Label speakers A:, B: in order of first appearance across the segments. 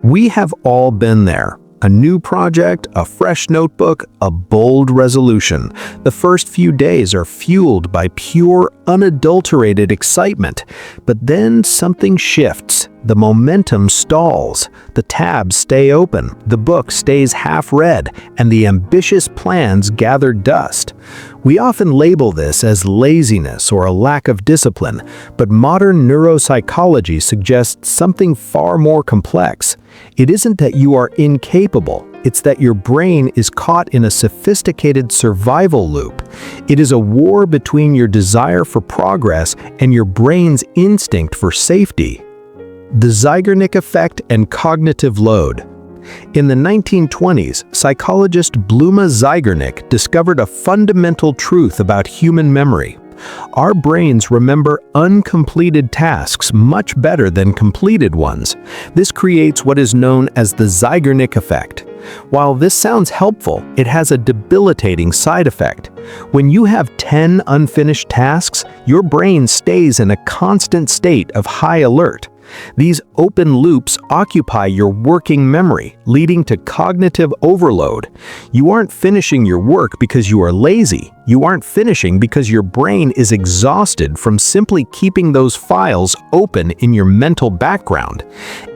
A: We have all been there. A new project, a fresh notebook, a bold resolution. The first few days are fueled by pure, unadulterated excitement. But then something shifts. The momentum stalls. The tabs stay open. The book stays half-read, and the ambitious plans gather dust. We often label this as laziness or a lack of discipline, but modern neuropsychology suggests something far more complex. It isn't that you are incapable, it's that your brain is caught in a sophisticated survival loop. It is a war between your desire for progress and your brain's instinct for safety. The Zeigarnik Effect and cognitive load. In the 1920s, psychologist Bluma Zeigarnik discovered a fundamental truth about human memory. Our brains remember uncompleted tasks much better than completed ones. This creates what is known as the Zeigarnik Effect. While this sounds helpful, it has a debilitating side effect. When you have 10 unfinished tasks, your brain stays in a constant state of high alert. These open loops occupy your working memory, leading to cognitive overload. You aren't finishing your work because you are lazy. You aren't finishing because your brain is exhausted from simply keeping those files open in your mental background.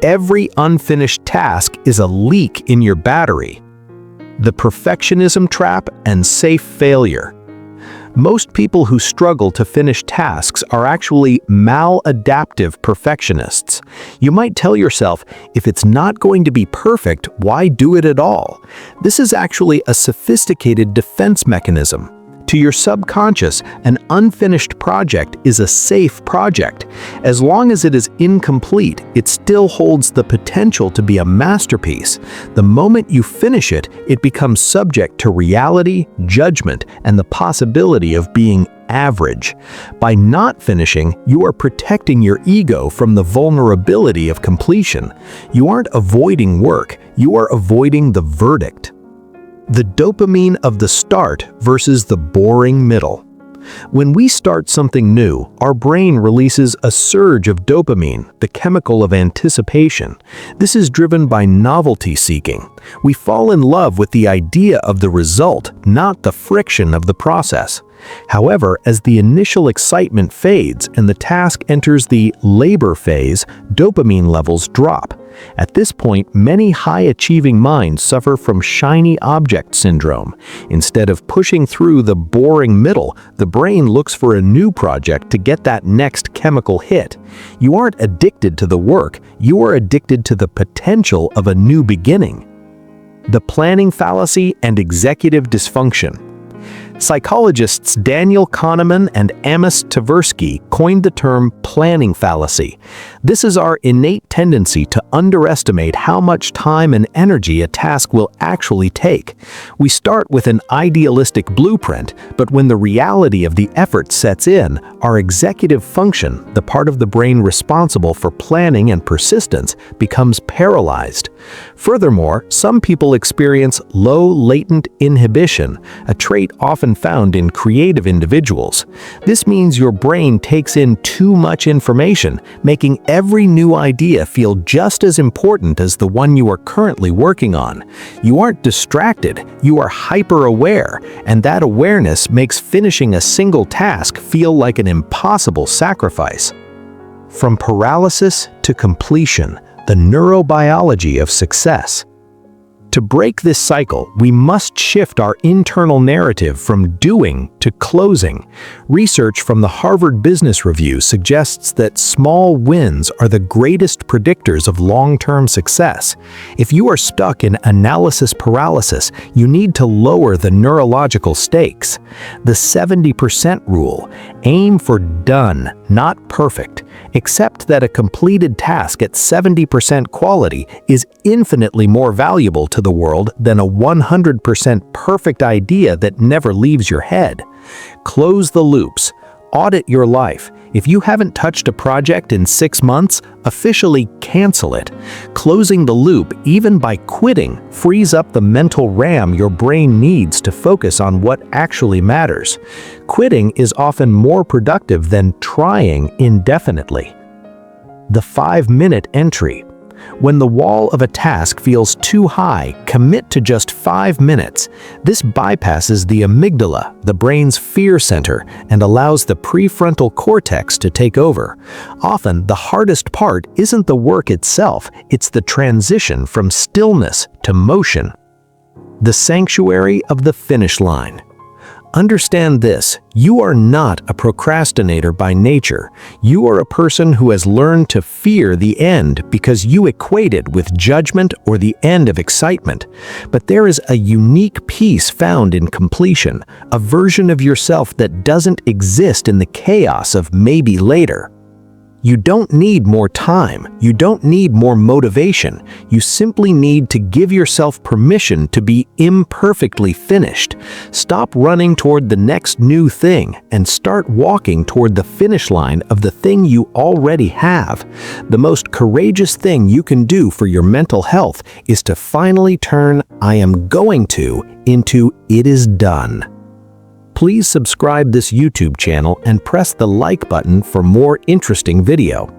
A: Every unfinished task is a leak in your battery. The perfectionism trap and safe failure. Most people who struggle to finish tasks are actually maladaptive perfectionists. You might tell yourself, if it's not going to be perfect, why do it at all? This is actually a sophisticated defense mechanism. To your subconscious, an unfinished project is a safe project. As long as it is incomplete, it still holds the potential to be a masterpiece. The moment you finish it, it becomes subject to reality, judgment, and the possibility of being average. By not finishing, you are protecting your ego from the vulnerability of completion. You aren't avoiding work, you are avoiding the verdict. The dopamine of the start versus the boring middle. When we start something new, our brain releases a surge of dopamine, the chemical of anticipation. This is driven by novelty seeking. We fall in love with the idea of the result, not the friction of the process. However, as the initial excitement fades and the task enters the labor phase, dopamine levels drop. At this point, many high-achieving minds suffer from shiny object syndrome. Instead of pushing through the boring middle, the brain looks for a new project to get that next chemical hit. You aren't addicted to the work, you are addicted to the potential of a new beginning. The planning fallacy and executive dysfunction. Psychologists Daniel Kahneman and Amos Tversky coined the term planning fallacy. This is our innate tendency to underestimate how much time and energy a task will actually take. We start with an idealistic blueprint, but when the reality of the effort sets in, our executive function, the part of the brain responsible for planning and persistence, becomes paralyzed. Furthermore, some people experience low latent inhibition, a trait often found in creative individuals. This means your brain takes in too much information, making every new idea feel just as important as the one you are currently working on. You aren't distracted, you are hyper-aware, and that awareness makes finishing a single task feel like an impossible sacrifice. From paralysis to completion, the neurobiology of success. To break this cycle, we must shift our internal narrative from doing to closing. Research from the Harvard Business Review suggests that small wins are the greatest predictors of long-term success. If you are stuck in analysis paralysis, you need to lower the neurological stakes. The 70% rule: aim for done, not perfect. Accept that a completed task at 70% quality is infinitely more valuable to the world than a 100% perfect idea that never leaves your head. Close the loops. Audit your life. If you haven't touched a project in 6 months, officially cancel it. Closing the loop, even by quitting, frees up the mental RAM your brain needs to focus on what actually matters. Quitting is often more productive than trying indefinitely. The 5-minute entry. When the wall of a task feels too high, commit to just 5 minutes. This bypasses the amygdala, the brain's fear center, and allows the prefrontal cortex to take over. Often, the hardest part isn't the work itself, it's the transition from stillness to motion. The sanctuary of the finish line. Understand this, you are not a procrastinator by nature. You are a person who has learned to fear the end because you equate it with judgment or the end of excitement. But there is a unique peace found in completion, a version of yourself that doesn't exist in the chaos of maybe later. You don't need more time. You don't need more motivation. You simply need to give yourself permission to be imperfectly finished. Stop running toward the next new thing and start walking toward the finish line of the thing you already have. The most courageous thing you can do for your mental health is to finally turn "I am going to" into "it is done." Please subscribe this YouTube channel and press the like button for more interesting video.